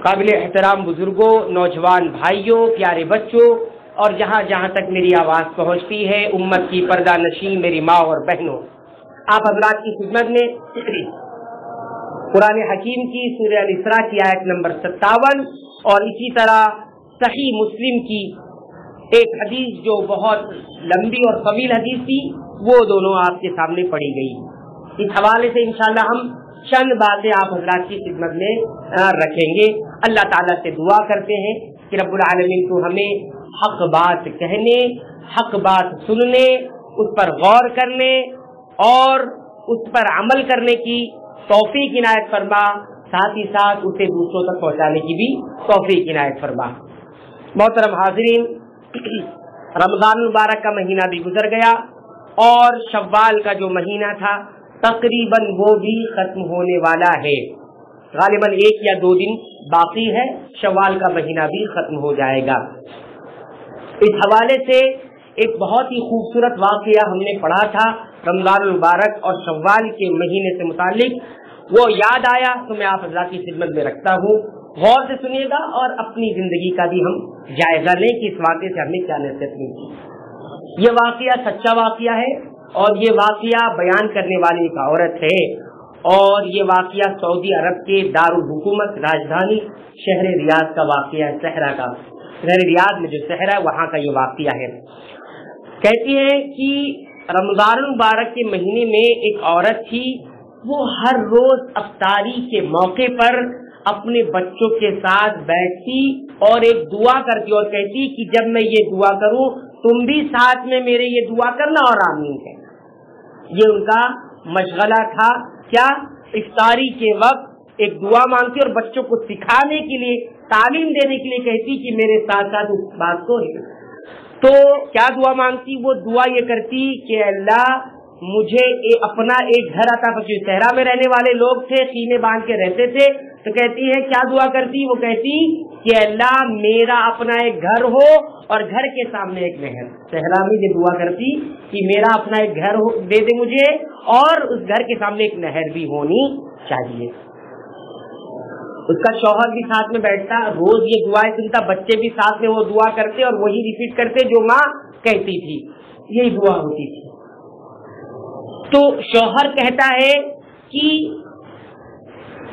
قابل احترام بزرگوں، نوجوان بھائیوں، پیارے بچوں اور جہاں جہاں تک میری آواز پہنچتی ہے امت کی پردہ نشین میری ماں اور بہنوں، آپ حضرات کی خدمت میں قرآن حکیم کی سورہ الاسراء کی آیت نمبر 57 اور اسی طرح صحیح مسلم کی ایک حدیث جو بہت لمبی اور طویل حدیث تھی، وہ دونوں آپ کے سامنے پڑھی گئی۔ اس حوالے سے انشاءاللہ ہم چند باتیں آپ حضرات کی خدمت میں رکھیں گے۔ اللہ تعالیٰ سے دعا کرتے ہیں کہ رب العالمین کو ہمیں حق بات کہنے، حق بات سننے، اس پر غور کرنے اور اس پر عمل کرنے کی توفیق عنایت فرما، ساتھ ہی ساتھ اسے دوسروں تک پہنچانے کی بھی توفیق عنایت فرما۔ محترم حاضرین، رمضان المبارک کا مہینہ بھی گزر گیا اور شوال کا جو مہینہ تھا تقریباً وہ بھی ختم ہونے والا ہے، غالباً 1 یا 2 دن باقی ہے، شوال کا مہینہ بھی ختم ہو جائے گا۔ اس حوالے سے ایک بہت ہی خوبصورت واقعہ ہم نے پڑھا تھا رمضان المبارک اور شوال کے مہینے سے متعلق، وہ یاد آیا تو میں آپ حضرات کی خدمت میں رکھتا ہوں، غور سے سنیے گا اور اپنی زندگی کا بھی ہم جائزہ لیں کہ اس واقعے سے ہمیں کیا نصیحت ملی۔ یہ واقعہ سچا واقعہ ہے اور یہ واقعہ بیان کرنے والی ایک عورت ہے، اور یہ واقعہ سعودی عرب کے دارالحکومت راجدھانی شہر ریاض کا واقعہ ہے، صحرا کا، شہر ریاض میں جو شہر ہے وہاں کا یہ واقعہ ہے۔ کہتی ہے کہ رمضان المبارک کے مہینے میں ایک عورت تھی، وہ ہر روز افطاری کے موقع پر اپنے بچوں کے ساتھ بیٹھتی اور ایک دعا کرتی اور کہتی کہ جب میں یہ دعا کروں تم بھی ساتھ میں میرے یہ دعا کرنا اور آمین کہنا۔ یہ ان کا مشغلہ تھا، کیا افطاری کے وقت ایک دعا مانگتی اور بچوں کو سکھانے کے لیے، تعلیم دینے کے لیے کہتی کہ میرے ساتھ ساتھ اس بات کو ہے۔ تو کیا دعا مانگتی؟ وہ دعا یہ کرتی کہ اللہ مجھے اپنا ایک گھر عطا فرما۔ صحرا میں رہنے والے لوگ تھے، خیمے باندھ کے رہتے تھے، تو کہتی ہے کیا دعا کرتی؟ وہ کہتی کہ اللہ میرا اپنا ایک گھر ہو اور گھر کے سامنے ایک نہر۔ صحرا میں یہ دعا کرتی کہ میرا اپنا ایک گھر دے دے مجھے اور اس گھر کے سامنے ایک نہر بھی ہونی چاہیے۔ اس کا شوہر بھی ساتھ میں بیٹھتا، روز یہ دعائیں سنتا، بچے بھی ساتھ میں وہ دعا کرتے اور وہی ریپیٹ کرتے جو ماں کہتی تھی، یہی دعا ہوتی تھی۔ تو شوہر کہتا ہے کہ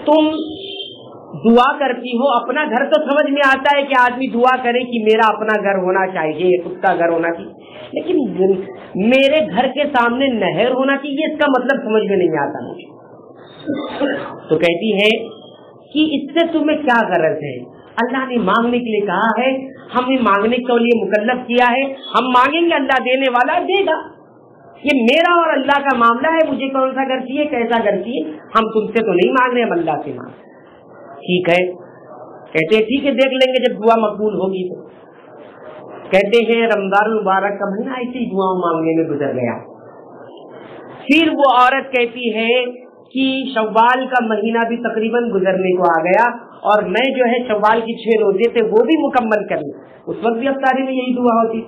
تم دعا کرتی ہو، اپنا گھر تو سمجھ میں آتا ہے کہ آدمی دعا کرے کہ میرا اپنا گھر ہونا چاہیے، خود کا گھر ہونا چاہیے، لیکن میرے گھر کے سامنے نہر ہونا چاہیے، اس کا مطلب سمجھ میں نہیں آتا مجھے۔ تو کہتی ہے کہ اس سے تمہیں کیا غرض ہے؟ اللہ نے مانگنے کے لیے کہا ہے، ہمیں مانگنے کے لیے مکلف کیا ہے، ہم مانگیں گے اللہ دینے والا دے گا۔ یہ میرا اور اللہ کا معاملہ ہے، مجھے کون سا گھر چاہیے، کیسا گھر چاہیے، ہم تم سے تو نہیں مانگ رہے، ہم اللہ سے مانگ رہے۔ ٹھیک ہے، کہتے ہیں ٹھیک ہے دیکھ لیں گے جب دعا مقبول ہوگی تو۔ کہتے ہیں رمضان المبارک کا مہینہ ایسی دعا مانگنے میں گزر گیا۔ پھر وہ عورت کہتی ہے کہ شوال کا مہینہ بھی تقریباً گزرنے کو آ گیا اور میں جو ہے شوال کی 6 روزے تھے وہ بھی مکمل کر لوں۔ اس وقت بھی افطاری میں یہی دعا ہوتی،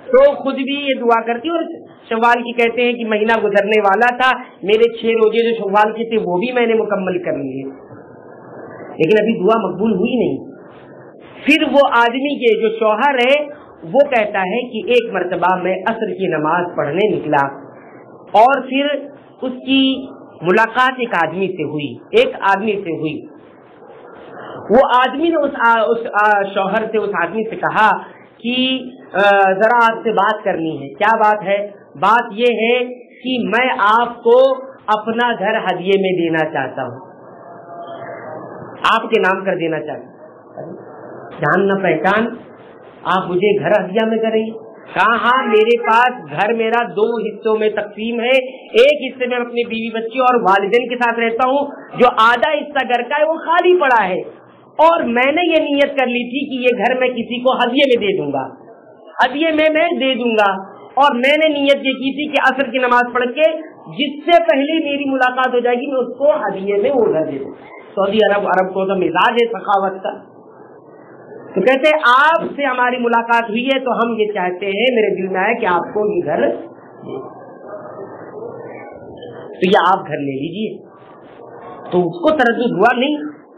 تو خود بھی یہ دعا کرتی اور شوال کی کہتے ہیں کہ مہینہ گزرنے والا تھا، میرے 6 روزے جو شوال کے تھے وہ بھی میں نے مکمل کر لیے، لیکن ابھی دعا مقبول ہوئی نہیں۔ پھر وہ آدمی کے جو شوہر ہے وہ کہتا ہے کہ ایک مرتبہ میں عصر کی نماز پڑھنے نکلا اور پھر اس کی ملاقات ایک آدمی سے ہوئی، ایک آدمی سے ہوئی۔ وہ آدمی نے اس شوہر سے، اس آدمی سے کہا کہ ذرا آپ سے بات کرنی ہے۔ کیا بات ہے؟ بات یہ ہے کہ میں آپ کو اپنا گھر ہدیے میں دینا چاہتا ہوں، آپ کے نام کر دینا چاہتا ہوں۔ جان نہ پہچان، آپ مجھے گھر ہدیہ میں کریں؟ کہا ہاں، میرے پاس گھر میرا 2 حصوں میں تقسیم ہے، ایک حصے میں اپنی بیوی بچی اور والدین کے ساتھ رہتا ہوں، جو آدھا حصہ گھر کا ہے وہ خالی پڑا ہے، اور میں نے یہ نیت کر لی تھی کہ یہ گھر میں کسی کو ہدیے میں دے دوں گا، ہدیے میں دے دوں گا، اور میں نے نیت یہ کی تھی کہ عصر کی نماز پڑھ کے جس سے پہلے میری ملاقات ہو جائے گی میں اس کو ہدیے میں وہ گھر دے دوں۔ سعودی عرب کو تو مزاج ہے سخاوت کا، تو کہتے ہیں آپ سے ہماری ملاقات ہوئی ہے تو ہم یہ چاہتے ہیں، میرے دل میں ہے کہ آپ کو یہ گھر دے، تو یہ آپ گھر لے لیجیے۔ تو اس کو تردد ہوا نہیں،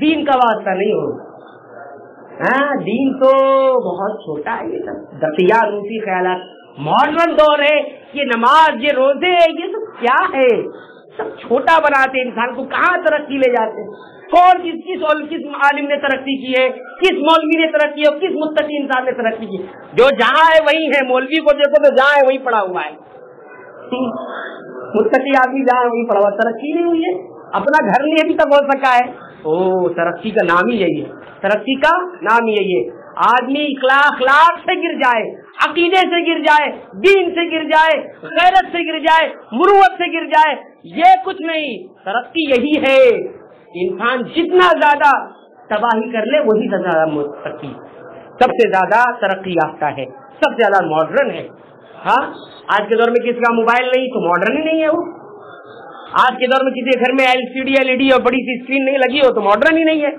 دین کا واسطہ نہیں ہو. ہاں دین تو بہت چھوٹا ہے. یہ سب دقیہ روسی خیالات. ماڈرن دور ہے. یہ نماز، یہ روزے، یہ سب کیا ہے؟ سب چھوٹا بناتے انسان کو. کہاں ترقی لے جاتے ہیں؟ کون کس عالم نے ترقی کی ہے، کس مولوی نے ترقی کی ہے، کس متقی انسان نے ترقی کی؟ جو جہاں ہے وہی ہے. مولوی کو دیکھو تو جہاں ہے وہی پڑا ہوا ہے. متقی آدمی جہاں وہی پڑا ہوا. ترقی نہیں ہوئی ہے. اپنا گھر نہیں ابھی تک ہو سکا ہے. ترقی کا نام ہی یہی ہے. ترقی کا نام ہی یہی ہے. آدمی اخلاق سے گر جائے، عقیدے سے گر جائے، دین سے گر جائے، غیرت سے گر جائے، مروت سے گر جائے، یہ کچھ نہیں. ترقی یہی ہے. انسان جتنا زیادہ تباہی کر لے وہی زیادہ متقی، سب سے زیادہ ترقی یافتہ ہے، سب سے زیادہ ماڈرن ہے. ہاں آج کے دور میں کسی کا موبائل نہیں تو ماڈرن ہی نہیں ہے وہ. آج کے دور میں کسی گھر میں LCD LED اور بڑی سی اسکرین نہیں لگی ہو تو ماڈرن ہی نہیں ہے.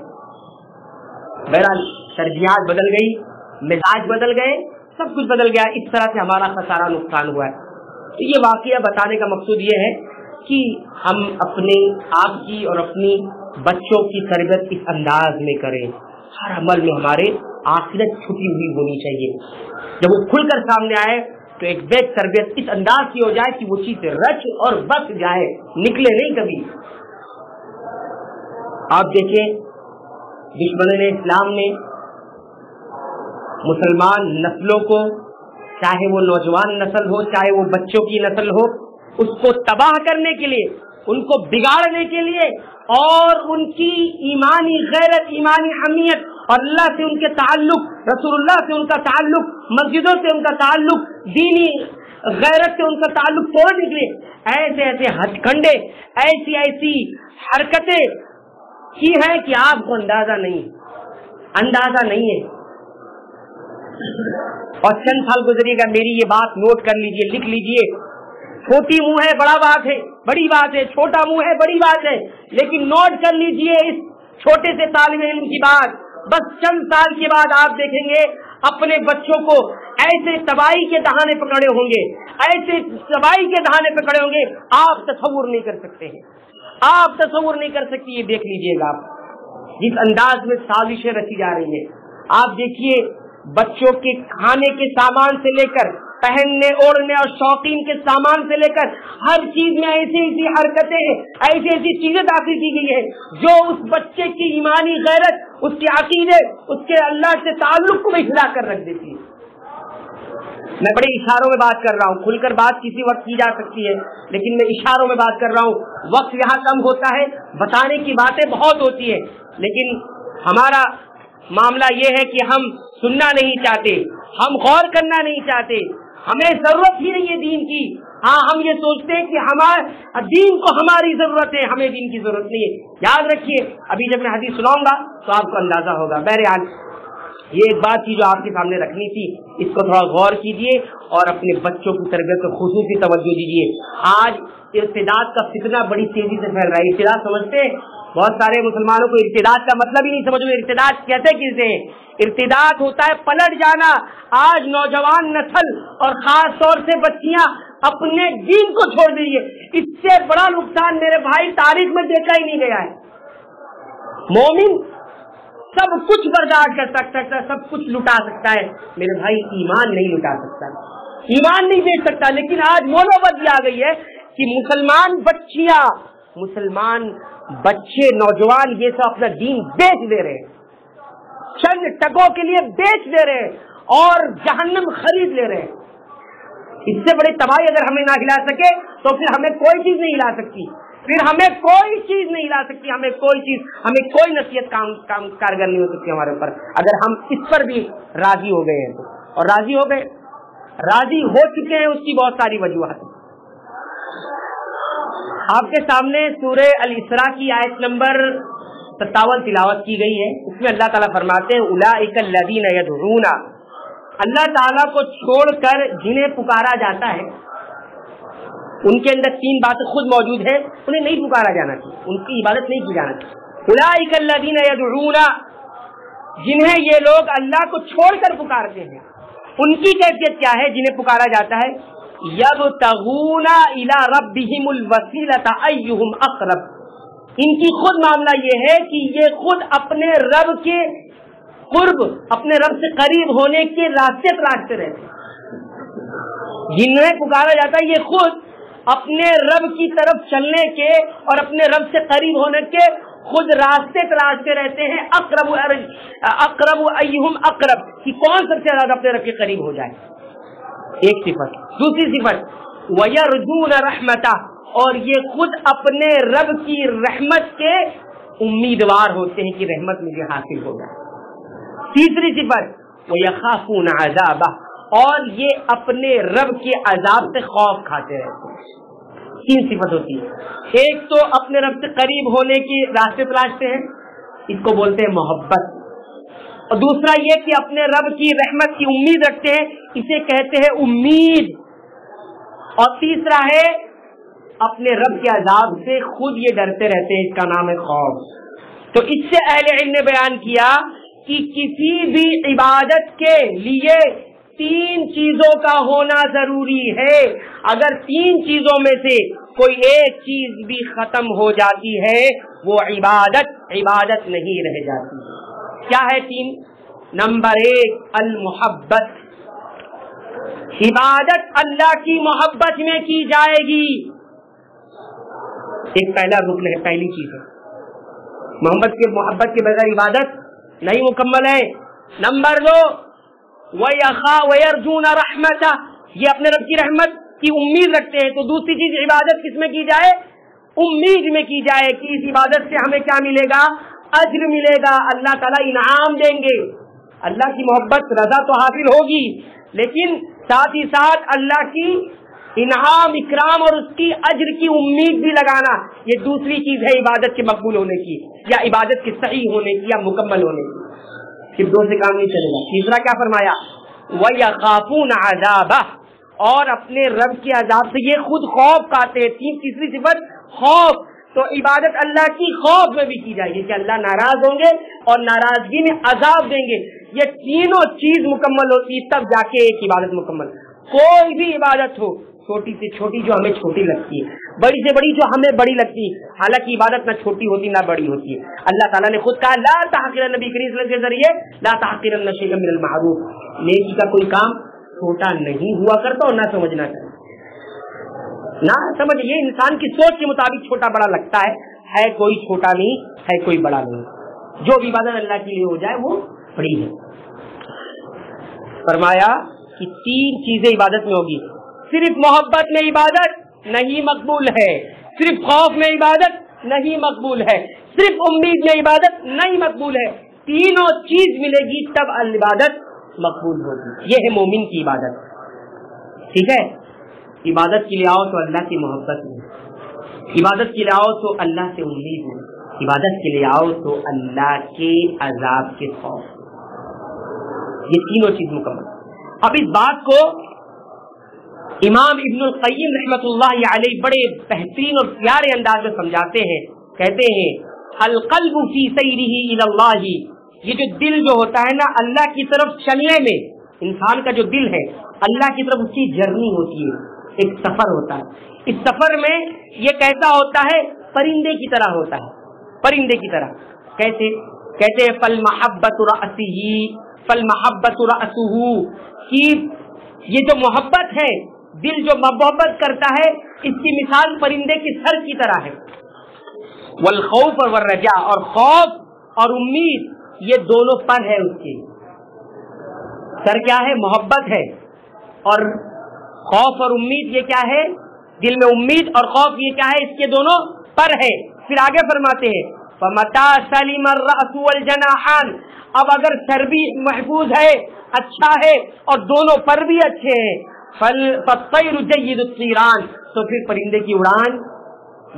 بہرحال ترجیحات بدل گئی، مزاج بدل گئے، سب کچھ بدل گیا. اس طرح سے ہمارا خسارہ نقصان ہوا ہے. تو یہ واقعہ بتانے کا مقصود یہ ہے کہ ہم اپنے آپ کی اور اپنی بچوں کی تربیت اس انداز میں کریں. ہر عمل میں ہمارے آخرت چھپی ہوئی ہونی چاہیے. جب وہ کھل کر سامنے آئے تو ایک بیت تربیت اس انداز کی ہو جائے کہ وہ چیز رچ اور بس جائے، نکلے نہیں کبھی. آپ دیکھیں دشمنان اسلام نے مسلمان نسلوں کو، چاہے وہ نوجوان نسل ہو چاہے وہ بچوں کی نسل ہو، اس کو تباہ کرنے کے لیے، ان کو بگاڑنے کے لیے اور ان کی ایمانی غیرت، ایمانی حمیت اور اللہ سے ان کے تعلق، رسول اللہ سے ان کا تعلق، مسجدوں سے ان کا تعلق، دینی غیرت سے ان کا تعلق توڑنے کے لیے ایسے ایسے ہتھ کنڈے، ایسی ایسی حرکتیں کی ہیں کہ آپ کو اندازہ نہیں ہے. اور چند سال گزریے گا، میری یہ بات نوٹ کر لیجئے، لکھ لیجئے. چھوٹی منہ ہے بڑا بات ہے، بڑی بات ہے، چھوٹا منہ ہے بڑی بات ہے، لیکن نوٹ کر لیجئے اس چھوٹے سے طالب علم کی بات. بس چند سال کے بعد آپ دیکھیں گے اپنے بچوں کو ایسے تباہی کے دہانے پکڑے ہوں گے، ایسے تباہی کے دہانے پکڑے ہوں گے آپ تصور نہیں کر سکتے ہیں. آپ تصور نہیں کر سکتی. یہ دیکھ لیجئے گا آپ جس انداز میں سازشیں رچی جا رہی ہیں. آپ دیکھیے بچوں کے کھانے کے سامان سے لے کر پہننے اوڑھنے اور شوقین کے سامان سے لے کر ہر چیز میں ایسی ایسی حرکتیں، ایسی ایسی چیزیں داخل کی گئی ہیں جو اس بچے کی ایمانی غیرت، اس کے عقیدے، اس کے اللہ سے تعلق کو بھی ہلا کر رکھ دیتی ہے. میں بڑے اشاروں میں بات کر رہا ہوں، کھل کر بات کسی وقت کی جا سکتی ہے لیکن میں اشاروں میں بات کر رہا ہوں. وقت یہاں کم ہوتا ہے، بتانے کی باتیں بہت ہوتی ہیں، لیکن ہمارا معاملہ یہ ہے کہ ہم سننا نہیں چاہتے، ہم غور کرنا نہیں چاہتے. ہمیں ضرورت ہی نہیں ہے دین کی. ہاں ہم یہ سوچتے ہیں کہ ہمارے دین کو ہماری ضرورت ہے، ہمیں دین کی ضرورت نہیں ہے. یاد رکھیے ابھی جب میں حدیث سناؤں گا تو آپ کو اندازہ ہوگا. بہرحال یہ ایک بات تھی جو آپ کے سامنے رکھنی تھی، اس کو تھوڑا غور کیجیے اور اپنے بچوں کی تربیت کو خصوصی توجہ دیجیے. آج ارتداد کا فتنہ بڑی تیزی سے پھیل رہا ہے. ارتداد سمجھتے ہیں؟ بہت سارے مسلمانوں کو ارتداد کا مطلب ہی نہیں سمجھ میں. ارتداد کہتے کسے ہیں؟ ارتداد ہوتا ہے پلٹ جانا. آج نوجوان نسل اور خاص طور سے بچیاں اپنے دین کو چھوڑ دیجیے. اس سے بڑا نقصان میرے بھائی تاریخ میں دیکھا ہی نہیں گیا ہے. مومن سب کچھ برداشت کر سکتا ہے، سب کچھ لٹا سکتا ہے، میرے بھائی ایمان نہیں لٹا سکتا، ایمان نہیں بیچ سکتا. لیکن آج نوبت یہ آ گئی ہے کہ مسلمان بچیاں، مسلمان بچے، نوجوان یہ سب اپنا دین بیچ دے رہے ہیں، چند ٹکوں کے لیے بیچ دے رہے ہیں اور جہنم خرید لے رہے ہیں. اس سے بڑی تباہی اگر ہمیں نہ ہلا سکے تو پھر ہمیں کوئی چیز نہیں ہلا سکتی، پھر ہمیں کوئی چیز نہیں ہلا سکتی، ہمیں کوئی نصیحت کام کارگر نہیں ہو سکتی ہمارے اوپر اگر ہم اس پر بھی راضی ہو گئے ہیں تو. اور راضی ہو چکے ہیں، اس کی بہت ساری وجوہات ہیں. آپ کے سامنے سورہ الاسراء کی آیت نمبر 57 تلاوت کی گئی ہے. اس میں اللہ تعالیٰ فرماتے ہیں اولئک الذین یدعون، اللہ تعالیٰ کو چھوڑ کر جنہیں پکارا جاتا ہے ان کے اندر تین باتیں خود موجود ہیں، انہیں نہیں پکارا جانا چاہیے، ان کی عبادت نہیں کی جانا چاہیے. اولئک الذین یدعون، جنہیں یہ لوگ اللہ کو چھوڑ کر پکارتے ہیں، ان کی کیفیت کیا ہے جنہیں پکارا جاتا ہے؟ یبتغون الی ربہم الوسیلۃ ایہم اقرب، ان کی خود معاملہ یہ ہے کہ یہ خود اپنے رب کے قرب، اپنے رب سے قریب ہونے کے راستے تلاشتے رہتے ہیں۔ جنہیں پکارا جاتا ہے یہ خود اپنے رب کی طرف چلنے کے اور اپنے رب سے قریب ہونے کے خود راستے تلاشتے رہتے ہیں۔ اقرب ایہم اقرب، کہ کون سب سے زیادہ اپنے رب کے قریب ہو جائے، ایک صفت۔ دوسری صفت وَيَرْجُونَ رَحْمَتَهُ، اور یہ خود اپنے رب کی رحمت کے امیدوار ہوتے ہیں کہ رحمت مجھے حاصل ہو جائے۔ تیسری صفت وَيَخَافُونَ عَذَابَهُ، اور یہ اپنے رب کے عذاب سے خوف کھاتے رہتے ہیں۔ تین صفت ہوتی ہے، ایک تو اپنے رب سے قریب ہونے کی راستے تلاشتے ہیں، اس کو بولتے ہیں محبت، اور دوسرا یہ کہ اپنے رب کی رحمت کی امید رکھتے ہیں، اسے کہتے ہیں امید، اور تیسرا ہے اپنے رب کے عذاب سے خود یہ ڈرتے رہتے ہیں، اس کا نام ہے خوف۔ تو اس سے اہل علم نے بیان کیا کہ کسی بھی عبادت کے لیے تین چیزوں کا ہونا ضروری ہے۔ اگر تین چیزوں میں سے کوئی ایک چیز بھی ختم ہو جاتی ہے وہ عبادت نہیں رہ جاتی۔ کیا ہے تین؟ نمبر ایک المحبت، عبادت اللہ کی محبت میں کی جائے گی، ایک پہلا رکن ہے، پہلی چیز ہے۔ محبت کے بغیر عبادت نہیں مکمل ہے۔ نمبر دو وَيَرْجُونَ رَحْمَتَهُ، یہ اپنے رب کی رحمت کی امید رکھتے ہیں۔ تو دوسری چیز عبادت کس میں کی جائے؟ امید میں کی جائے کہ اس عبادت سے ہمیں کیا ملے گا؟ اجر ملے گا، اللہ تعالیٰ انعام دیں گے۔ اللہ کی محبت رضا تو حاصل ہوگی، لیکن ساتھ ہی ساتھ اللہ کی انعام اکرام اور اس کی اجر کی امید بھی لگانا، یہ دوسری چیز ہے عبادت کے مقبول ہونے کی، یا عبادت کے صحیح ہونے کی، یا مکمل ہونے کی۔ صرف دو سے کام نہیں چلے گا۔ تیسرا کیا فرمایا؟ وَيَخَافُونَ عَذَابَهُ، اور اپنے رب کے عذاب سے یہ خود خوف کھاتے ہیں۔ تیسری صفت خوف، تو عبادت اللہ کی خوف میں بھی کی جائے گی کہ اللہ ناراض ہوں گے اور ناراضگی میں عذاب دیں گے۔ یہ تینوں چیز مکمل ہوتی ہے تب جا کے ایک عبادت مکمل۔ کوئی بھی عبادت ہو، چھوٹی سے چھوٹی جو ہمیں چھوٹی لگتی ہے، بڑی سے بڑی جو ہمیں بڑی لگتی ہے، حالانکہ عبادت نہ چھوٹی ہوتی نہ بڑی ہوتی ہے۔ اللہ تعالیٰ نے خود کہا لا تحقرن، نبی کریم صلی اللہ علیہ وسلم کے ذریعے لا تحقرن شیئا من المعروف، نیکی کا کوئی کام چھوٹا نہیں ہوا کرتا اور نہ سمجھنا چاہیے، نہ سمجھ، یہ انسان کی سوچ کے مطابق چھوٹا بڑا لگتا ہے کوئی چھوٹا نہیں ہے، کوئی بڑا نہیں، جو بھی عبادت اللہ کے لیے ہو جائے وہ بڑی ہے۔ فرمایا کہ تین چیزیں عبادت میں ہوگی، صرف محبت میں عبادت نہیں مقبول ہے، صرف خوف میں عبادت نہیں مقبول ہے، صرف امید میں عبادت نہیں مقبول ہے، تینوں چیز ملے گی تب العبادت مقبول ہوگی۔ یہ ہے مومن کی عبادت، ٹھیک ہے؟ عبادت کے لیے آؤ تو اللہ کی محبت میں، عبادت کے لیے آؤ تو اللہ سے امید میں، عبادت کے لیے آؤ تو اللہ کے عذاب کے خوف، یہ تینوں چیز مکمل۔ اب اس بات کو امام ابن القیم رحمۃ اللہ علیہ بڑے بہترین اور پیارے انداز میں سمجھاتے ہیں، کہتے ہیں القلب فی سیرہ الی اللہ، یہ جو دل جو ہوتا ہے نا اللہ کی طرف چلنے میں، انسان کا جو دل ہے اللہ کی طرف اس کی جرنی ہوتی ہے، ایک سفر ہوتا ہے، اس سفر میں یہ کیسا ہوتا ہے؟ پرندے کی طرح ہوتا ہے، پرندے کی طرح۔ کیسے؟ کہتے ہیں فالمحبۃ رأسہ، فالمحبۃ رأسہ، کہ یہ جو محبت ہے، دل جو محبت کرتا ہے، اس کی مثال پرندے کی سر کی طرح ہے۔ والخوف والرجاء، اور خوف اور امید یہ دونوں پر ہے، اس کی سر کیا ہے؟ محبت ہے، اور خوف اور امید یہ کیا ہے؟ دل میں امید اور خوف یہ کیا ہے؟ اس کے دونوں پر ہے۔ پھر آگے فرماتے ہیں فمتا سلم الرأس والجناحان، اب اگر سر بھی محفوظ ہے، اچھا ہے، اور دونوں پر بھی اچھے ہیں، فالطیر جید الطیران، تو پھر پرندے کی اڑان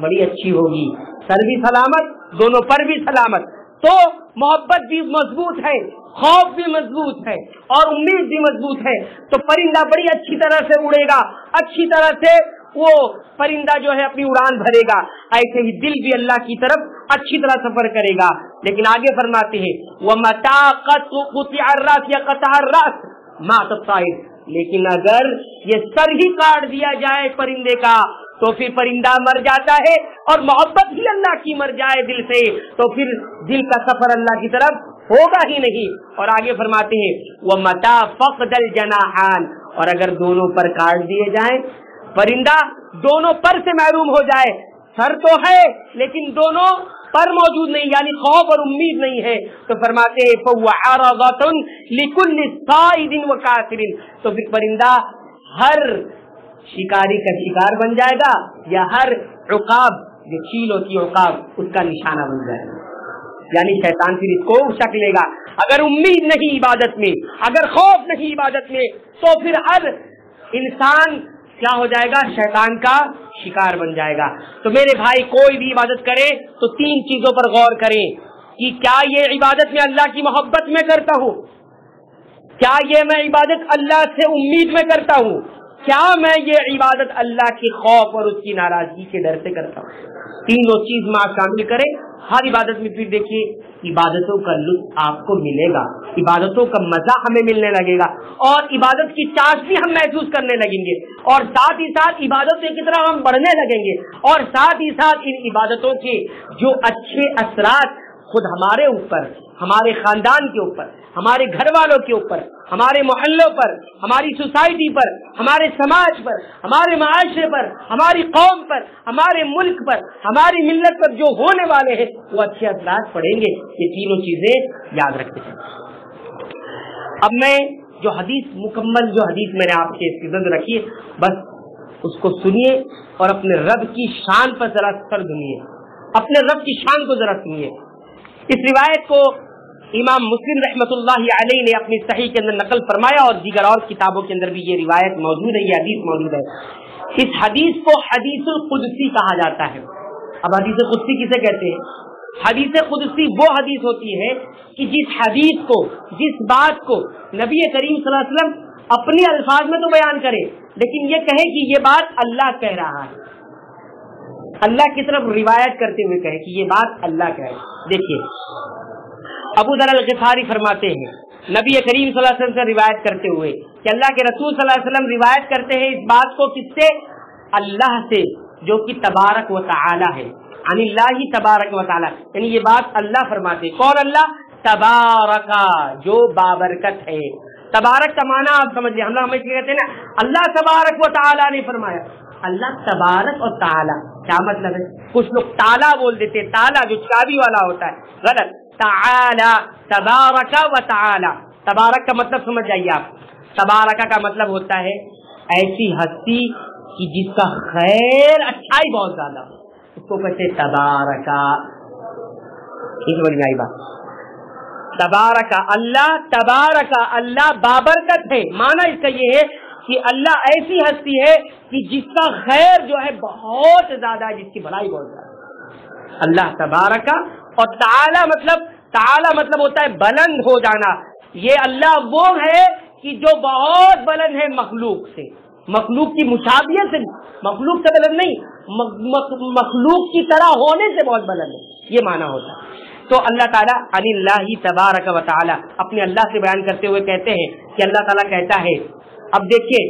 بڑی اچھی ہوگی، سر بھی سلامت، دونوں پر بھی سلامت۔ تو محبت بھی مضبوط ہے، خوف بھی مضبوط ہے، اور امید بھی مضبوط ہے، تو پرندہ بڑی اچھی طرح سے اڑے گا، اچھی طرح سے وہ پرندہ جو ہے اپنی اڑان بھرے گا۔ ایسے ہی دل بھی اللہ کی طرف اچھی طرح سفر کرے گا۔ لیکن آگے فرماتے ہیں وَمَتَا قُطِعَ الرَّأْسُ یا قَطَعَ الرَّأْسُ مَاتَ الطَّائِرُ، لیکن اگر یہ سر ہی کاٹ دیا جائے پرندے کا تو پھر پرندہ مر جاتا ہے، اور محبت ہی اللہ کی مر جائے دل سے تو پھر دل کا سفر اللہ کی طرف ہوگا ہی نہیں۔ اور آگے فرماتے ہیں وَمَتَى فَقْدَ الْجَنَاحَانِ، اور اگر دونوں پر کاٹ دیے جائیں، پرندہ دونوں پر سے محروم ہو جائے، سر تو ہے لیکن دونوں پر موجود نہیں، یعنی خوف اور امید نہیں ہے، تو فرماتے ہیں فَوَعَرَضَةٌ لِكُلِّ صَائِدٍ وَكَافِرٍ، تو پھر پرندہ ہر شکاری کا شکار بن جائے گا، یا ہر عقاب جو چیل ہوتی ہے عقاب اس کا نشانہ بن جائے گا۔ یعنی شیطان پھر اس کو شک لے گا، اگر امید نہیں عبادت میں، اگر خوف نہیں عبادت میں، تو پھر ہر انسان کیا ہو جائے گا؟ شیطان کا شکار بن جائے گا۔ تو میرے بھائی کوئی بھی عبادت کرے تو تین چیزوں پر غور کریں کہ کیا یہ عبادت میں اللہ کی محبت میں کرتا ہوں، کیا یہ میں عبادت اللہ سے امید میں کرتا ہوں، کیا میں یہ عبادت اللہ کے خوف اور اس کی ناراضگی کے ڈر سے کرتا ہوں۔ تینوں چیز میں آپ شامل کریں ہر عبادت میں، پھر دیکھیے عبادتوں کا لطف آپ کو ملے گا، عبادتوں کا مزہ ہمیں ملنے لگے گا، اور عبادت کی چاشنی ہم محسوس کرنے لگیں گے، اور ساتھ ہی ساتھ عبادتوں کی طرح ہم بڑھنے لگیں گے، اور ساتھ ہی ساتھ ان عبادتوں کے جو اچھے اثرات خود ہمارے اوپر، ہمارے خاندان کے اوپر، ہمارے گھر والوں کے اوپر، ہمارے محلوں پر، ہماری سوسائٹی پر، ہمارے سماج پر، ہمارے معاشرے پر، ہماری قوم پر، ہمارے ملک پر، ہماری ملت پر جو ہونے والے ہیں وہ اچھے اثرات پڑیں گے۔ یہ تینوں چیزیں یاد رکھتے ہیں۔ اب میں جو حدیث مکمل جو حدیث میں نے آپ کے سامنے رکھی ہے، بس اس کو سنیے اور اپنے رب کی شان پر ذرا سر دھنیے، اپنے رب کی شان کو ذرا سنیے۔ اس روایت کو امام مسلم رحمۃ اللہ علیہ نے اپنی صحیح کے اندر نقل فرمایا، اور دیگر اور کتابوں کے اندر بھی یہ روایت موجود ہے، یہ حدیث موجود ہے۔ اس حدیث کو حدیث القدسی کہا جاتا ہے۔ اب حدیث قدسی کسے کہتے ہیں؟ حدیث قدسی وہ حدیث ہوتی ہے کہ جس حدیث کو، جس بات کو نبی کریم صلی اللہ علیہ وسلم اپنے الفاظ میں تو بیان کرے، لیکن یہ کہے کہ یہ بات اللہ کہہ رہا ہے، اللہ کی طرف روایت کرتے ہوئے کہے کہ یہ بات اللہ کہہ رہا ہے۔ دیکھیے ابو ذر الغفاری فرماتے ہیں نبی کریم صلی اللہ علیہ وسلم سے روایت کرتے ہوئے کہ اللہ کے رسول صلی اللہ علیہ وسلم روایت کرتے ہیں اس بات کو کس سے؟ اللہ سے، جو کہ تبارک و تعالی ہے، عن اللہ تبارک و تعالی، یعنی یہ بات اللہ فرماتے ہیں۔ کون اللہ؟ تبارک، جو بابرکت ہے۔ تبارک کا معنی آپ سمجھ لیں، ہم لوگ کہتے ہیں نا اللہ تبارک و تعالی نے فرمایا، اللہ تبارک اور تعالی کیا مطلب ہے؟ کچھ لوگ تالا بول دیتے، تالا جو چابی والا ہوتا ہے، غلط۔ تعالی، تبارک و تعالی، تبارک کا مطلب سمجھ جائیے آپ، تبارک کا مطلب ہوتا ہے ایسی ہستی کہ جس کا خیر اچھائی بہت زیادہ ہو، اس کو کہتے تبارک۔ سمجھ میں آئی بات؟ تبارک اللہ، تبارک اللہ بابرکت ہے، معنی اس کا یہ ہے کہ اللہ ایسی ہستی ہے کہ جس کا خیر جو ہے بہت زیادہ ہے، جس کی بھلائی بہت زیادہ ہے، اللہ تبارک۔ اور تعالی مطلب ہوتا ہے بلند ہو جانا، یہ اللہ وہ ہے کہ جو بہت بلند ہے مخلوق سے، مخلوق کی مشابہت سے، مخلوق سے بلند نہیں، مخلوق کی طرح ہونے سے بہت بلند ہے، یہ معنی ہوتا ہے۔ تو اللہ تعالیٰ عن اللہ تبارک و تعالی اپنے اللہ سے بیان کرتے ہوئے کہتے ہیں کہ اللہ تعالیٰ کہتا ہے۔ اب دیکھیے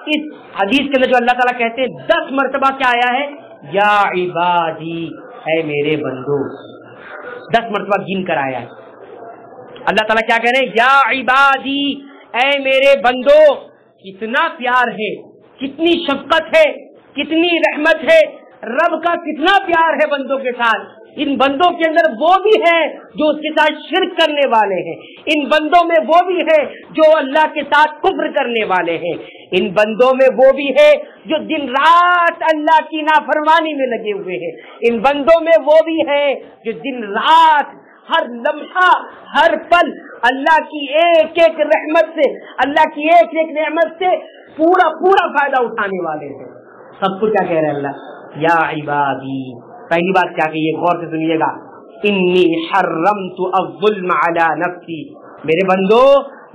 اس حدیث کے اندر جو اللہ تعالیٰ کہتے ہیں 10 مرتبہ کیا آیا ہے؟ یا عبادی، اے میرے بندو، 10 مرتبہ گن کر آیا ہے۔ اللہ تعالیٰ کیا کہہ رہے ہیں؟ یا عبادی، اے میرے بندو۔ کتنا پیار ہے، کتنی شفقت ہے، کتنی رحمت ہے، رب کا کتنا پیار ہے بندوں کے ساتھ۔ ان بندوں کے اندر وہ بھی ہے جو اس کے ساتھ شرک کرنے والے ہیں، ان بندوں میں وہ بھی ہے جو اللہ کے ساتھ کفر کرنے والے ہیں، ان بندوں میں وہ بھی ہے جو دن رات اللہ کی نافرمانی میں لگے ہوئے ہیں، ان بندوں میں وہ بھی ہے جو دن رات ہر لمحہ ہر پل اللہ کی ایک ایک رحمت سے، اللہ کی ایک ایک نعمت سے پورا فائدہ اٹھانے والے ہیں۔ سب کو کیا کہہ رہے ہیں اللہ؟ یا عبادی۔ پہلی بات کیا کہیے، غور سے سنیے گا، انی حرمت الظلم علی نفسی، میرے بندو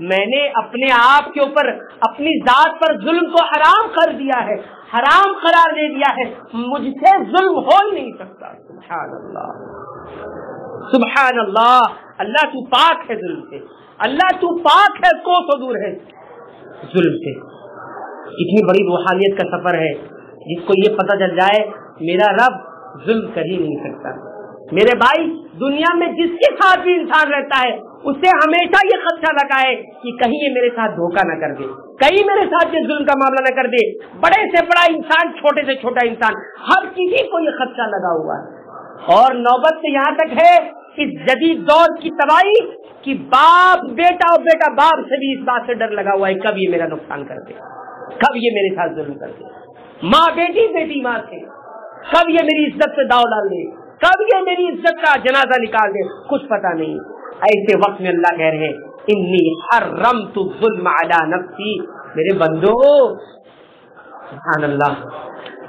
میں نے اپنے آپ کے اوپر، اپنی ذات پر ظلم کو حرام کر دیا ہے، حرام قرار دے دیا ہے، مجھ سے ظلم ہو ہی نہیں سکتا۔ سبحان اللہ، سبحان اللہ، اللہ تو پاک ہے ظلم سے، اللہ تو پاک ہے، کو تو دور ہے ظلم سے۔ کتنی بڑی روحانیت کا سفر ہے جس کو یہ پتہ چل جائے میرا رب ظلم کر ہی نہیں سکتا. میرے بھائی دنیا میں جس کے ساتھ بھی انسان رہتا ہے اسے ہمیشہ یہ خدشہ لگا ہے کہ کہیں یہ میرے ساتھ دھوکہ نہ کر دے, کہیں میرے ساتھ یہ ظلم کا معاملہ نہ کر دے. بڑے سے بڑا انسان, چھوٹے سے چھوٹا انسان, ہر کسی کو یہ خدشہ لگا ہوا ہے. اور نوبت سے یہاں تک ہے اس جدید دور کی تباہی کہ باپ بیٹا اور بیٹا باپ سے بھی اس بات سے ڈر لگا ہوا ہے کب یہ میرا نقصان کر دے, کب یہ میرے ساتھ ظلم کر دے. ماں بیٹی, بیٹی ماں سے, کب یہ میری عزت سے داؤ ڈال دے, کب یہ میری عزت کا جنازہ نکال دے, کچھ پتا نہیں. ایسے وقت میں اللہ کہہ رہے ہیں انی حرمت الظلم علی نفسی. میرے بندو سبحان اللہ,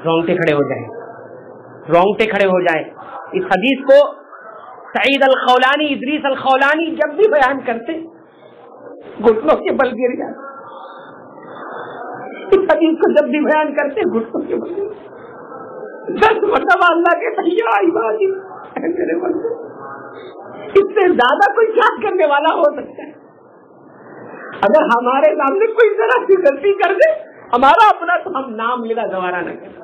رونگٹے کھڑے ہو جائیں, رونگٹے کھڑے ہو جائیں. اس حدیث کو سعید الخولانی, ادریس الخولانی جب بھی بیان کرتے گھٹنوں کے بل گر جاتے. اس حدیث کو جب بھی بیان کرتے گھٹنوں کے بل گر, 10 مرتبہ اللہ کے تحیہ عبادی, میرے بندے اس سے زیادہ کوئی یاد کرنے والا ہو سکتا ہے؟ اگر ہمارے سامنے کوئی ذرا سی غلطی کر دے ہمارا اپنا, تو ہم نام لینا گوارا نہ کریں.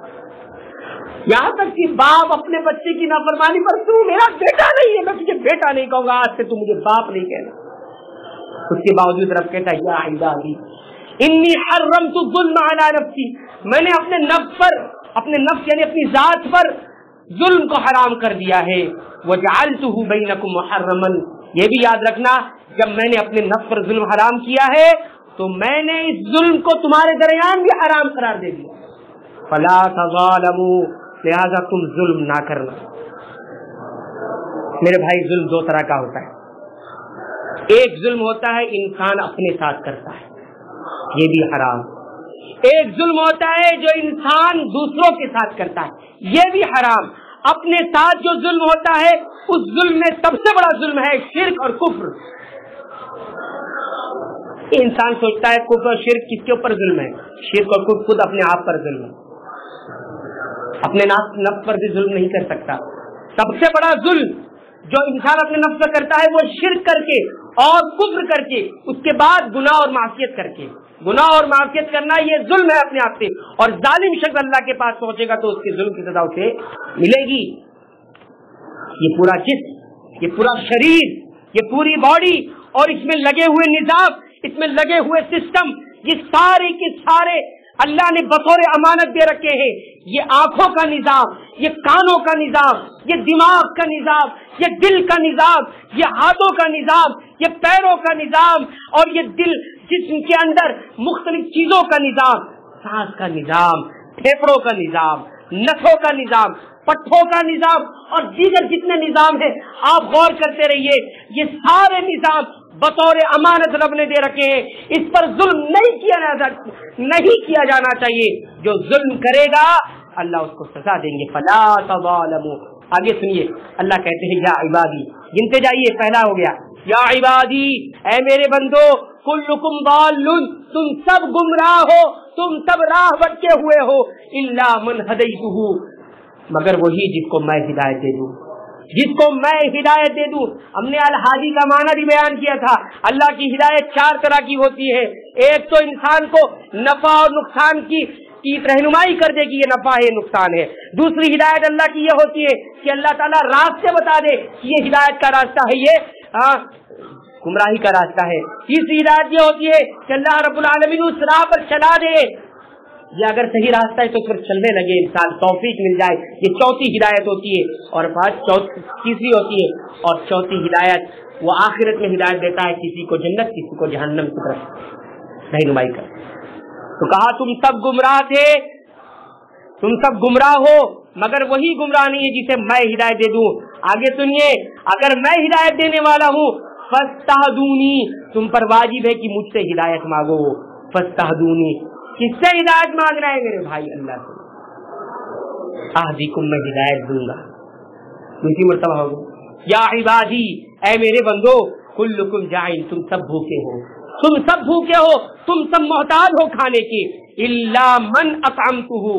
یہاں تک کہ باپ اپنے بچے کی نافرمانی پر, تو میرا بیٹا نہیں ہے, میں تجھے بیٹا نہیں کہوں گا, آج سے تو مجھے باپ نہیں کہنا. اس کے باوجود رب کہتا ہے یا عبادی انی حرمت الظلم علی نفسی, میں نے اپنے نفس پر, اپنے نفس یعنی اپنی ذات پر ظلم کو حرام کر دیا ہے. وجعلتہ بینکم محرما, یہ بھی یاد رکھنا جب میں نے اپنے نفس پر ظلم حرام کیا ہے تو میں نے اس ظلم کو تمہارے درمیان بھی حرام قرار دے دیا. فلا تظالموا, لہذا تم ظلم نہ کرنا. میرے بھائی ظلم 2 طرح کا ہوتا ہے. ایک ظلم ہوتا ہے انسان اپنے ساتھ کرتا ہے, یہ بھی حرام. ایک ظلم ہوتا ہے جو انسان دوسروں کے ساتھ کرتا ہے, یہ بھی حرام. اپنے ساتھ جو ظلم ہوتا ہے اس ظلم میں سب سے بڑا ظلم ہے شرک اور کفر. انسان سوچتا ہے کفر اور شرک کس کے اوپر ظلم ہے, شرک اور کفر خود اپنے آپ پر ظلم ہے, اپنے نفس پر بھی ظلم نہیں کر سکتا. سب سے بڑا ظلم جو انسان اپنے نفس پر کرتا ہے وہ شرک کر کے اور کفر کر کے, اس کے بعد گناہ اور معصیت کر کے. گناہ اور معصیت کرنا یہ ظلم ہے اپنے آپ سے, اور ظالم شخص اللہ کے پاس پہنچے گا تو اس کے ظلم کی سزا اسے ملے گی. یہ پورا جسم, یہ پورا شریر, یہ پوری باڈی اور اس میں لگے ہوئے نظام, اس میں لگے ہوئے سسٹم, یہ سارے کے سارے اللہ نے بطور امانت دے رکھے ہیں. یہ آنکھوں کا نظام, یہ کانوں کا نظام, یہ دماغ کا نظام, یہ دل کا نظام, یہ ہاتھوں کا نظام, یہ پیروں کا نظام, اور یہ دل جسم کے اندر مختلف چیزوں کا نظام, سانس کا نظام, پھیپھڑوں کا نظام, نسوں کا نظام, پٹھوں کا نظام اور دیگر جتنے نظام ہیں آپ غور کرتے رہیے. یہ سارے نظام بطور امانت رب نے دے رکھے ہیں, اس پر ظلم نہیں کیا جانا چاہیے. جو ظلم کرے گا اللہ اس کو سزا دیں گے. فلا تظالموا. آگے سنیے, اللہ کہتے ہیں یا عبادی, گنتے جائیے, پہلا ہو گیا یا عبادی, اے میرے بندو, کلکم ضال, تم سب گمراہ ہو, تم سب راہ بھٹکے ہوئے ہو, الا من ہدیتہ, مگر وہی جس کو میں ہدایت دے دوں, جس کو میں ہدایت دے دوں. ہم نے الہادی کا معنی بھی بیان کیا تھا. اللہ کی ہدایت 4 طرح کی ہوتی ہے. ایک تو انسان کو نفع اور نقصان کی رہنمائی کر دے کہ یہ نفع ہے, یہ نقصان ہے. دوسری ہدایت اللہ کی یہ ہوتی ہے کہ اللہ تعالیٰ راستے بتا دے کہ یہ ہدایت کا راستہ ہے, یہ گمراہی کا راستہ ہے. تیسری ہدایت یہ ہوتی ہے کہ اللہ رب العالمین اس راہ پر چلا دے, یہ اگر صحیح راستہ ہے تو پھر چلنے لگے انسان, توفیق مل جائے. یہ چوتھی ہدایت ہوتی ہے. اور تیسری ہوتی ہے, اور چوتھی ہدایت وہ آخرت میں ہدایت دیتا ہے, کسی کو جنت کسی کو جہنم کی طرف رہنمائی کر. تو کہا تم سب گمراہ تھے, تم سب گمراہ ہو, مگر وہی گمراہ نہیں ہے جسے میں ہدایت دے دوں. آگے سنیے, اگر میں ہدایت دینے والا ہوں فاستہدونی, تم پر واجب ہے کہ مجھ سے ہدایت مانگو. فاستہدونی, کس سے ہدایت مانگ رہے ہیں میرے بھائی؟ اللہ سے. اہدیکم, میں ہدایت دوں گا. دوسری مرتبہ ہوگا یا عبادی, اے میرے بندو, کلکم جائع, تم سب بھوکے ہو, تم سب بھوکے ہو, تم سب محتاج ہو کھانے کے. الا من اطعمتہ,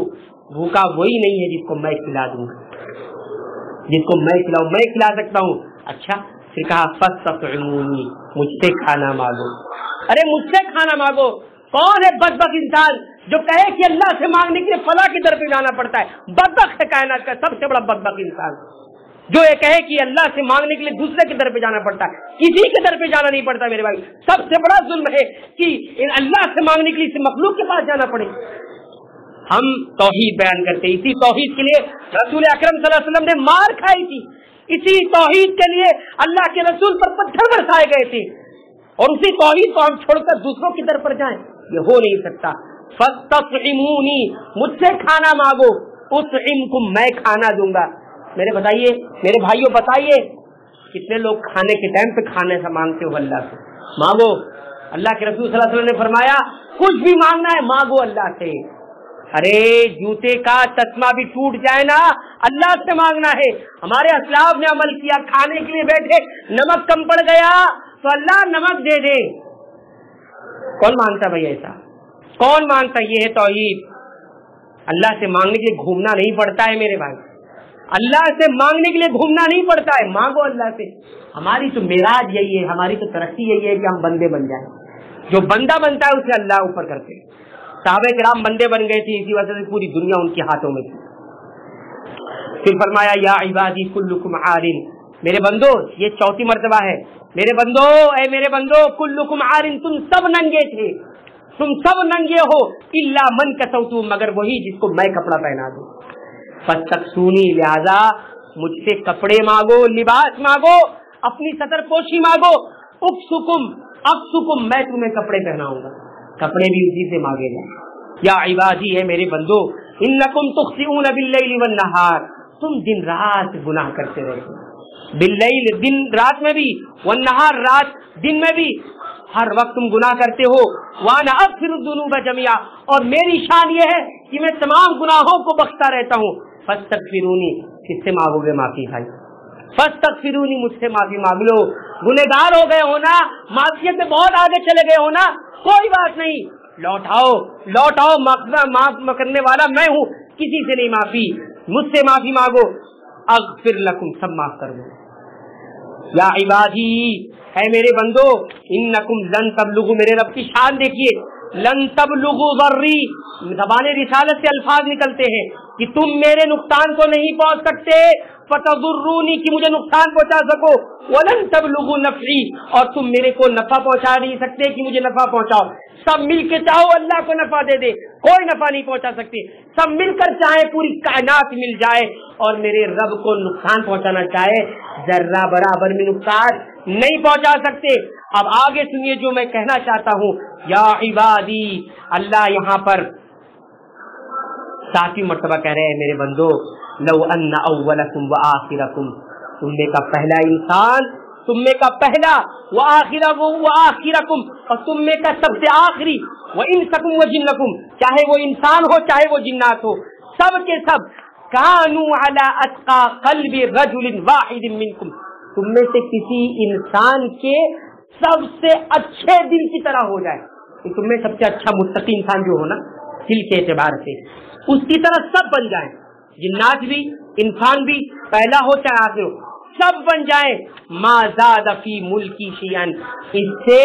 بھوکا وہی نہیں ہے جس کو میں کھلا دوں گا, جس کو میں کھلاؤں, میں کھلا سکتا ہوں. اچھا, پھر کہا فاستطعمونی, مجھ سے کھانا مانگو. ارے مجھ سے کھانا مانگو. کون ہے بدبخت انسان جو کہے کہ اللہ سے مانگنے کے لیے فلاں کی طرف جانا پڑتا ہے، بدبخت ہے کائنات کا سب سے بڑا بدبخت انسان جو یہ کہے کہ اللہ سے مانگنے کے لیے دوسرے کی طرف جانا پڑتا ہے، کسی کی طرف جانا نہیں پڑتا۔ میرے بھائی سب سے بڑا ظلم ہے کہ اللہ سے مانگنے کے لیے مخلوق کے پاس جانا پڑے۔ ہم توحید بیان کرتے، اسی توحید کے لیے رسول اکرم صلی اللہ علیہ وسلم نے مار کھائی تھی، اسی توحید کے لیے اللہ کے رسول پر پتھر برسائے گئے تھے، اور اسی توحید کو ہم چھوڑ کر دوسروں کی طرف پر جائیں، یہ ہو نہیں سکتا۔ فاستطعمونی، مجھ سے کھانا مانگو، اطعمکم، میں کھانا دوں گا۔ میرے بتائیے، میرے بھائیوں بتائیے، کتنے لوگ کھانے کے ٹائم پہ کھانے سے مانگتے ہو؟ اللہ سے مانگو۔ اللہ کے رسول صلی اللہ علیہ وسلم نے فرمایا کچھ بھی مانگنا ہے مانگو اللہ سے۔ ارے جوتے کا تسمہ بھی ٹوٹ جائے نا، اللہ سے مانگنا ہے۔ ہمارے اسلاف نے عمل کیا، کھانے کے لیے بیٹھے، نمک کم پڑ گیا تو اللہ نمک دے دے۔ کون مانگتا بھائی ایسا؟ کون مانگتا؟ یہ ہے توحید۔ اللہ سے مانگنے کے لیے گھومنا نہیں پڑتا ہے میرے بھائی، اللہ سے مانگنے کے لیے گھومنا نہیں پڑتا ہے، مانگو اللہ سے۔ ہماری تو معراج یہی ہے، ہماری تو ترقی یہی ہے کہ ہم بندے بن جائیں۔ جو بندہ بنتا ہے اسے اللہ اوپر کرتے ہیں۔ صحابہ کرام بندے بن گئے تھے، اسی وجہ سے پوری دنیا ان کے ہاتھوں میں تھی۔ پھر فرمایا یا عبادی کلکم عارن، میرے بندو، یہ چوتھی مرتبہ ہے، میرے بندو، اے میرے بندو، کلکم عارن، تم سب ننگے تھے، تم سب ننگے ہو، الا من کسوتو، مگر وہی جس کو میں کپڑا پہنا دوں۔ فاستکسونی، لہذا مجھ سے کپڑے مانگو، لباس مانگو، اپنی ستر پوشی مانگو، اکسکم، میں تمہیں کپڑے پہناؤں گا، کپڑے بھی اسی سے مانگے جائیں۔ یا عبادی، ہے میرے بندو، انکم تخطئون باللیل والنہار، تم دن رات گناہ کرتے رہتے ہو، باللیل دن رات میں بھی، والنہار رات دن میں بھی، ہر وقت تم گناہ کرتے ہو۔ وانا اغفر الذنوب جميعا، اور میری شان یہ ہے کہ میں تمام گناہوں کو بخشتا رہتا ہوں۔ فاستغفرونی، کس سے مانگو گے معافی بھائی؟ فاستغفرونی، مجھ سے معافی مانگ لو۔ گنہگار ہو گئے ہو نا، معصیت سے بہت آگے چلے گئے ہو نا، کوئی بات نہیں، لوٹ آؤ، معاف کرنے والا میں ہوں، کسی سے نہیں معافی، مجھ سے معافی مانگو، اغفر لکم، سب معاف کر دوں۔ یا عبادی، اے میرے بندو، انکم لن تبلغوا، میرے رب کی شان دیکھیے، لن تبلغوا ضری، زبان رسالت سے الفاظ نکلتے ہیں کہ تم میرے نقصان کو نہیں پہنچ سکتے، فتضرونی، کہ مجھے نقصان پہنچا سکو، ولن تبلغوا نفعی، اور تم میرے کو نفع پہنچا نہیں سکتے کہ مجھے نفع پہنچاؤ۔ سب مل کے چاہو اللہ کو نفع دے دے، کوئی نفع نہیں پہنچا سکتے۔ سب مل کر چاہے پوری کائنات مل جائے اور میرے رب کو نقصان پہنچانا چاہے، ذرہ برابر میں نقصان نہیں پہنچا سکتے۔ اب آگے سنیے جو میں کہنا چاہتا ہوں، یا عبادی، اللہ یہاں پر ساتویں مرتبہ کہہ رہے ہیں میرے بندو، لو ان اولکم وآخرکم، تم میں کا پہلا انسان، تم میں کا پہلا، وآخرکم، اور تم میں کا سب سے آخری، وانسکم وجنکم، چاہے وہ انسان ہو چاہے وہ جنات ہو، سب کے سب، کانوا علی اتقى قلب رجل واحد منکم، تم میں سے کسی انسان کے سب سے اچھے دل کی طرح ہو جائے، تم میں سب سے اچھا متقی انسان جو ہو نا دل کے اعتبار سے، اس کی طرح سب بن جائیں، جنات بھی انسان بھی، پہلا ہو چاہے آخر ہو، سب بن جائیں، ما زاد فی ملکی شیئا، اس سے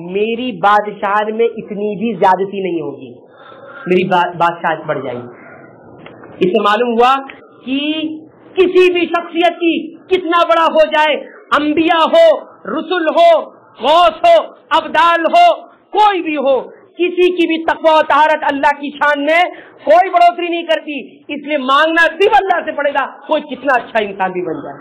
میری بادشاہت میں اتنی بھی زیادتی نہیں ہوگی، میری بادشاہت بڑھ جائے گی۔ اس سے معلوم ہوا کہ کسی بھی شخصیت کی کتنا بڑا ہو جائے، انبیاء ہو، رسول ہو، غوث ہو، ابدال ہو، کوئی بھی ہو، کسی کی بھی تقوی و طہارت اللہ کی شان میں کوئی بڑھوتری نہیں کرتی، اس لیے مانگنا صرف اللہ سے پڑے گا، کوئی کتنا اچھا انسان بھی بن جائے۔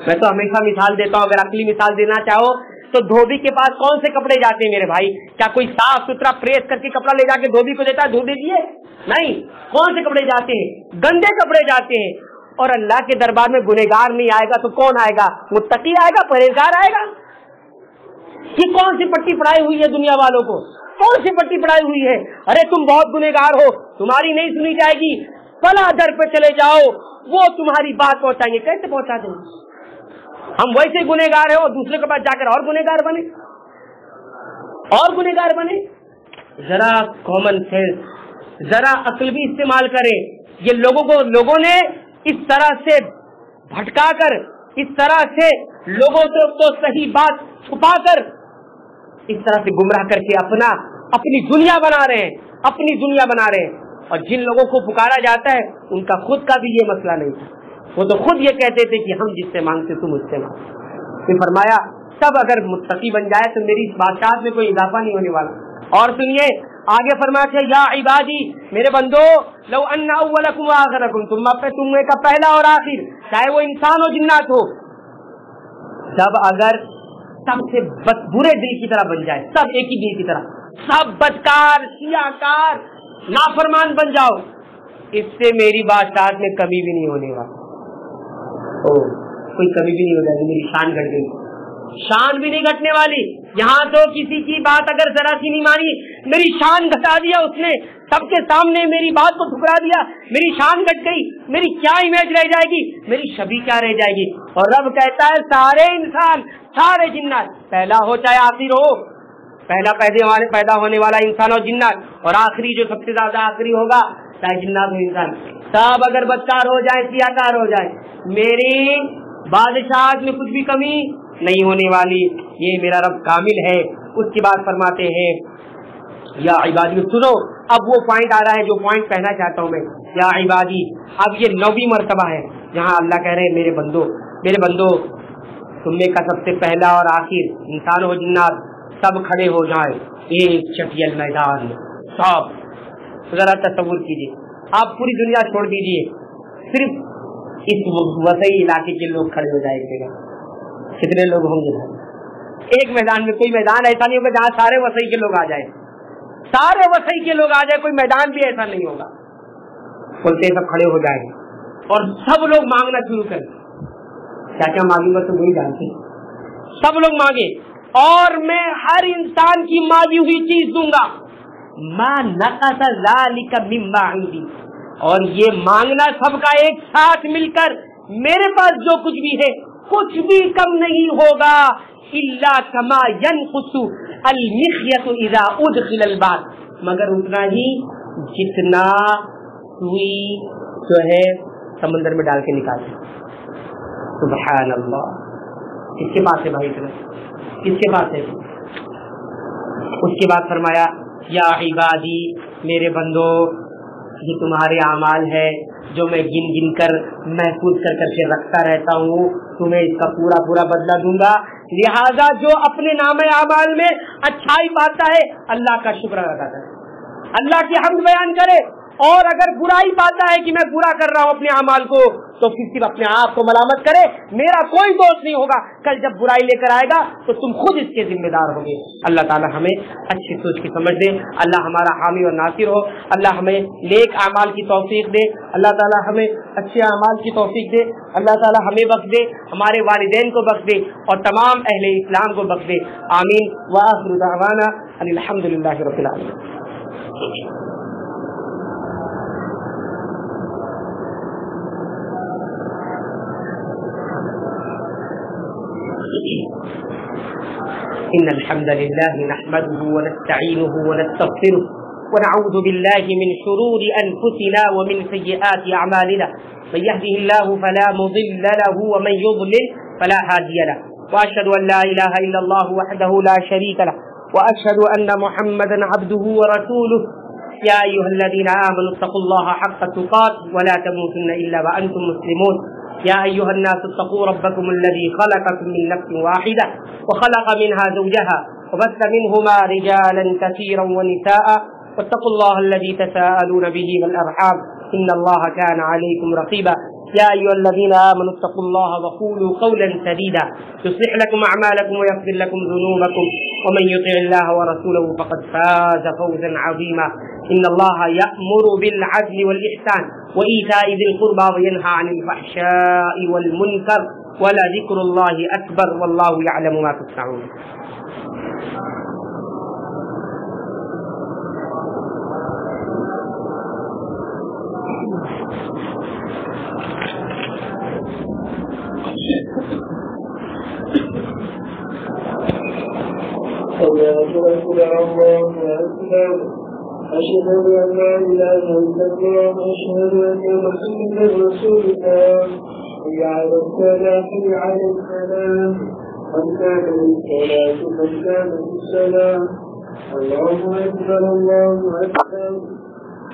میں تو ہمیشہ مثال دیتا ہوں، اگر عقلی مثال دینا چاہو تو دھوبی کے پاس کون سے کپڑے جاتے ہیں میرے بھائی؟ کیا کوئی صاف ستھرا پریس کر کے کپڑا لے جا کے دھوبی کو دیتا ہے دھو دیجیے؟ نہیں، کون سے کپڑے جاتے ہیں؟ گندے کپڑے جاتے ہیں۔ اور اللہ کے دربار میں گنہگار نہیں آئے گا تو کون آئے گا؟ متقی آئے گا، پرہیزگار آئے گا۔ یہ کون سی پٹی پڑھائی ہوئی ہے دنیا والوں کو؟ کون سی پٹی پڑھائی ہوئی ہے؟ ارے تم بہت گنہگار ہو، تمہاری نہیں سنی جائے گی، فلاں در پہ چلے جاؤ، وہ تمہاری بات پہنچائیں گے۔ کیسے پہنچا دیں گے؟ ہم ویسے گنہگار ہیں اور دوسرے کے پاس جا کر اور گنہگار بنے، اور گنہگار بنے۔ ذرا کامن سینس، ذرا عقل بھی استعمال کریں۔ یہ لوگوں نے اس طرح سے بھٹکا کر، اس طرح سے لوگوں سے تو صحیح بات چھپا کر، اس طرح سے گمراہ کر کے اپنی دنیا بنا رہے ہیں۔ اپنی دنیا بنا رہے ہیں. اور جن لوگوں کو پکارا جاتا ہے ان کا خود کا بھی یہ مسئلہ نہیں تھا, وہ تو خود یہ کہتے تھے کہ ہم جس سے مانگتے تم اس سے مانگتے. پھر فرمایا تب اگر متقی بن جائے تو میری بادشاہت میں کوئی اضافہ نہیں ہونے والا. اور سنیے آگے فرمایا یا عبادی, میرے بندو, لو ان اولکم واخرکم, تم میں کا پہلا اور آخر, چاہے وہ انسان ہو جنات ہو, سب اگر سب سے برے دل کی طرح بن جائے, سب ایک ہی دل کی طرح, سب بدکار سیاکار نافرمان بن جاؤ, اس سے میری بادشاہت میں کمی بھی نہیں ہونے والی. کوئی کمی بھی نہیں ہو جائے گی, میری شان گھٹ گئی, شان بھی نہیں گھٹنے والی. یہاں تو کسی کی بات اگر ذرا سی نہیں مانی, میری شان گھٹا دیا اس نے, سب کے سامنے میری بات کو ٹھکرا دیا, میری شان گھٹ گئی, میری کیا امیج رہ جائے گی, میری چھبی کیا رہ جائے گی. اور رب کہتا ہے سارے انسان سارے جنات, پہلا ہو چاہے آخر ہو, پہلا پیدا ہونے والا انسان اور جنات, اور آخری جو سب سے زیادہ آخری ہوگا چاہے جنات ہو انسان, سب اگر بدکار ہو جائے سیاکار ہو جائے, میری بادشاہت میں کچھ بھی کمی نہیں ہونے والی. یہ میرا رب کامل ہے. اس کے بعد فرماتے ہیں یا عبادی, سنو اب وہ پوائنٹ آ رہا ہے جو پوائنٹ کہنا چاہتا ہوں میں, یا عبادی. اب یہ 9ویں مرتبہ ہے جہاں اللہ کہہ رہے ہیں میرے بندو تم میں کا سب سے پہلا اور آخر انسان ہو جنات سب کھڑے ہو جائیں ایک چٹیل میدان میں. سب ذرا تصور کیجیے, آپ پوری دنیا چھوڑ دیجیے, صرف اس وسیع علاقے کے لوگ کھڑے ہو جائے گا, کتنے لوگ ہوں گے ایک میدان میں؟ کوئی میدان ایسا نہیں ہوگا جہاں سارے وسیع کے لوگ آ جائیں, سارے وسیع کے لوگ آ جائیں, کوئی میدان بھی ایسا نہیں ہوگا. بولتے سب کھڑے ہو جائیں اور سب لوگ مانگنا شروع کریں, کیا کیا مانگوں گا تو وہی جانتے. سب لوگ مانگے اور میں ہر انسان کی مانگی ہوئی چیز دوں گا, ما نقص ذلک مما عندی, اور یہ مانگنا سب کا ایک ساتھ مل کر میرے پاس جو کچھ بھی ہے کچھ بھی کم نہیں ہوگا, الا کما ينقص المخيط اذا ادخل البحر, مگر اتنا ہی جتنا سوئی جو ہے سمندر میں ڈال کے نکالتے. سبحان اللہ, کس کے پاس ہے بھائی اتنا, کس کے پاس ہے؟ اس کے بعد فرمایا یا عبادی, میرے بندو, یہ تمہارے اعمال ہے جو میں گن گن کر محفوظ کر کے رکھتا رہتا ہوں, تمہیں اس کا پورا پورا بدلہ دوں گا. لہذا جو اپنے نام اعمال میں اچھائی پاتا ہے اللہ کا شکر ادا کرے, اللہ کی حمد بیان کرے, اور اگر برائی پاتا ہے کہ میں برا کر رہا ہوں اپنے اعمال کو تو پھر صرف اپنے آپ کو ملامت کرے, میرا کوئی دوست نہیں ہوگا. کل جب برائی لے کر آئے گا تو تم خود اس کے ذمہ دار ہوگے. اللہ تعالی ہمیں اچھی سوچ کی سمجھ دے, اللہ ہمارا حامی اور ناصر ہو, اللہ ہمیں نیک اعمال کی توفیق دے, اللہ تعالی ہمیں اچھے اعمال کی توفیق دے, اللہ تعالی ہمیں بخش دے, ہمارے والدین کو بخش دے, اور تمام اہل اسلام کو بخش دے. آمین. وآخر دعوانا ان الحمد للہ رب العالمین. إن الحمد لله نحمده ونستعينه ونستغفره ونعوذ بالله من شرور أنفسنا ومن سيئات أعمالنا, من يهده الله فلا مضل له ومن يضلل فلا هادي له, وأشهد أن لا إله إلا الله وحده لا شريك له, وأشهد أن محمدا عبده ورسوله. يا أيها الذين آمنوا اتقوا الله حق تقاته ولا تموتن إلا وأنتم مسلمون. يا أيها الناس اتقوا ربكم الذي خلقكم من نفس واحدة وخلق منها زوجها وبث منهما رجالا كثيرا ونساء, واتقوا الله الذي تساءلون به والأرحام إن الله كان عليكم رقيبا. يا أيها الذين آمنوا اتقوا الله وقولوا قولا سديدا يصلح لكم أعمالكم ويغفر لكم ذنوبكم, ومن يطع الله ورسوله فقد فاز فوزا عظيما. إن الله يأمر بالعدل والإحسان وإيتاء ذي القربى وينهى عن الفحشاء والمنكر ولذكر الله أكبر والله يعلم ما تصنعون. أشهد أن لا إله إلا الله وأشهد أن محمدا رسول الله. حي على الصلاة حي على الفلاح, قد كانت الصلاة قد كانت الصلاة الله أكبر الله أكبر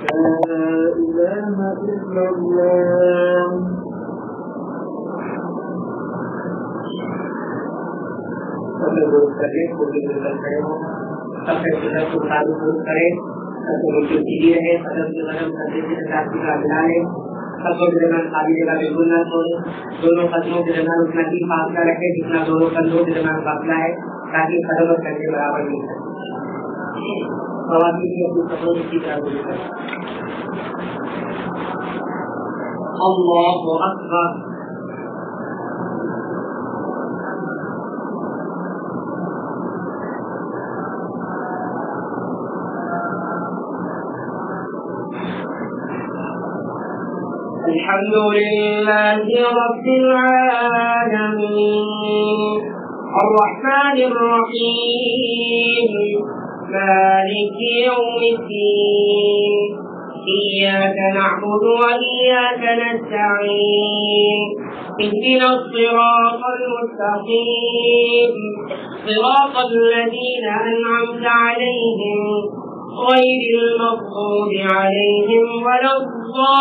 لا إله إلا الله. درست کریں کوئی کھڑے ہو سب سے قدر کو تعلق درست کریں سب کو ملک سیدھی رہے قدر کی قدم کرتے سے راستے کا ملا لے سب کو درمیان خالی جگہ بالکل نہ چھوڑے دونوں قدموں کے درمیان اتنا ہی فاصلہ رکھے جتنا دونوں قدموں کے درمیان فاصلہ ہے تاکہ قدم اور کنڈے برابر مل سکے. خواتین کی اپنی قدموں کی طرح درست کریں. اللہ اکبر. الحمد لله رب العالمين الرحمن الرحيم مالك يوم الدين إياك نعبد وإياك نستعين اهدنا الصراط المستقيم صراط الذين أنعمت عليهم غير المغضوب عليهم ولا الضالين.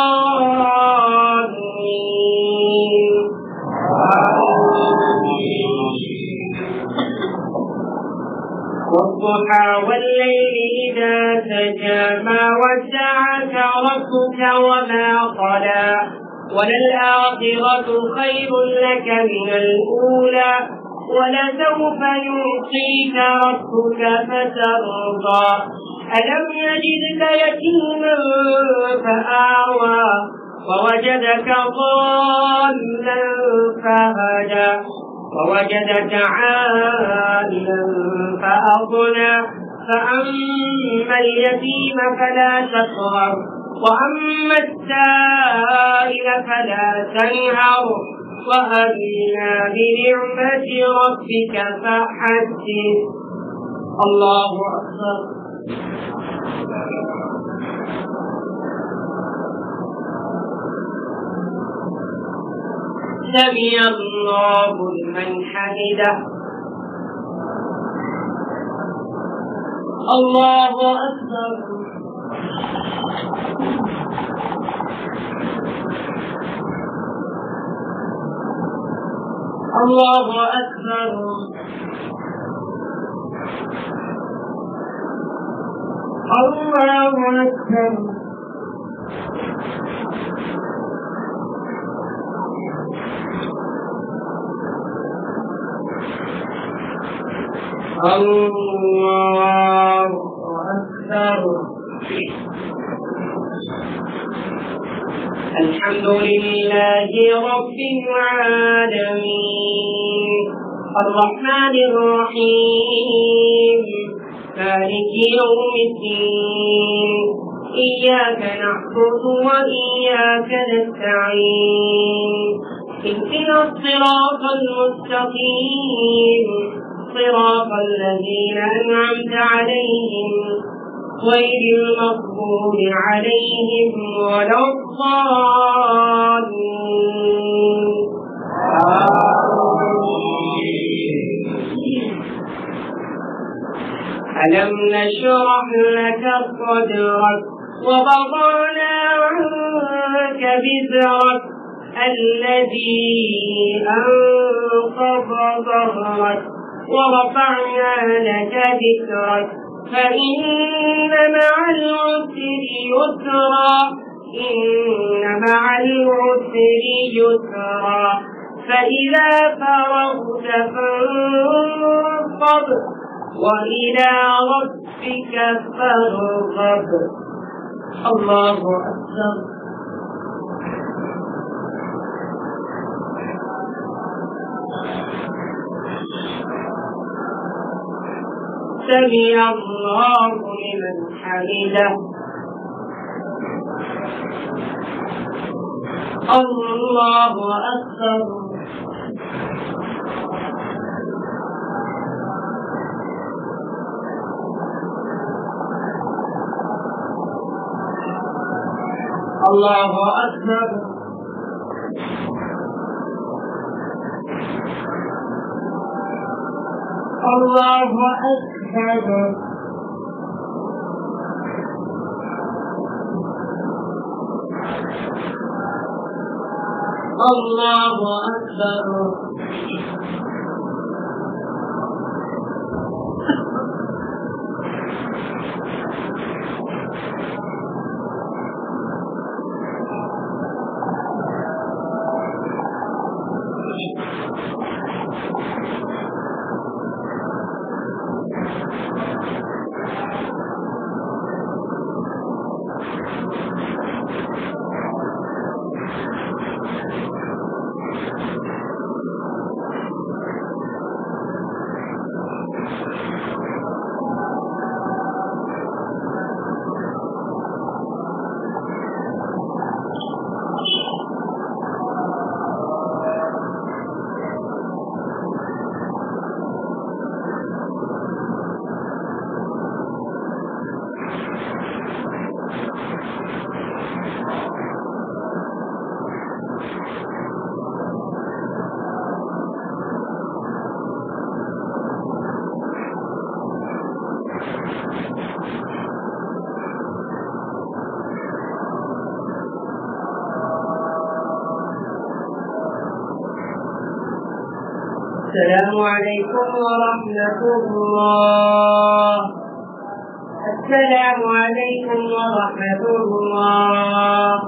والضحى والليل إذا سجى ما ودعك ربك وما قلى وللآخرة خير لك من الأولى ولسوف يعطيك ربك فترضى. ألم يجدك يتيما فآوى ووجدك ضالا فهدى ووجدك عائلا فأغنى فأما اليتيم فلا تقهر وأما السائل فلا تنهر وأما بنعمة ربك فحدث. الله أكبر. سمع الله لمن حمده. الله أكبر. الله أكبر. الله أكبر. الله أكبر. الحمد لله رب العالمين الرحمن الرحيم مالك يوم الدين إياك نعبد وإياك نستعين اهدنا الصراط المستقيم صراط الذين أنعمت عليهم غير المغضوب عليهم ولا الضالين. ألم نشرح لك صدرك ووضعنا عنك وزرك الذي أنقض ظهرك ورفعنا لك ذكرك فإن مع العسر يسرا إن مع العسر يسرا فإذا فرغت فانصب وإلى ربك فارغب. الله أكبر. سمع الله لمن حمده. الله أكبر. الله أكبر. الله أكبر. اللہ اکبر. السلام علیکم ورحمۃ اللہ. السلام علیکم ورحمۃ اللہ.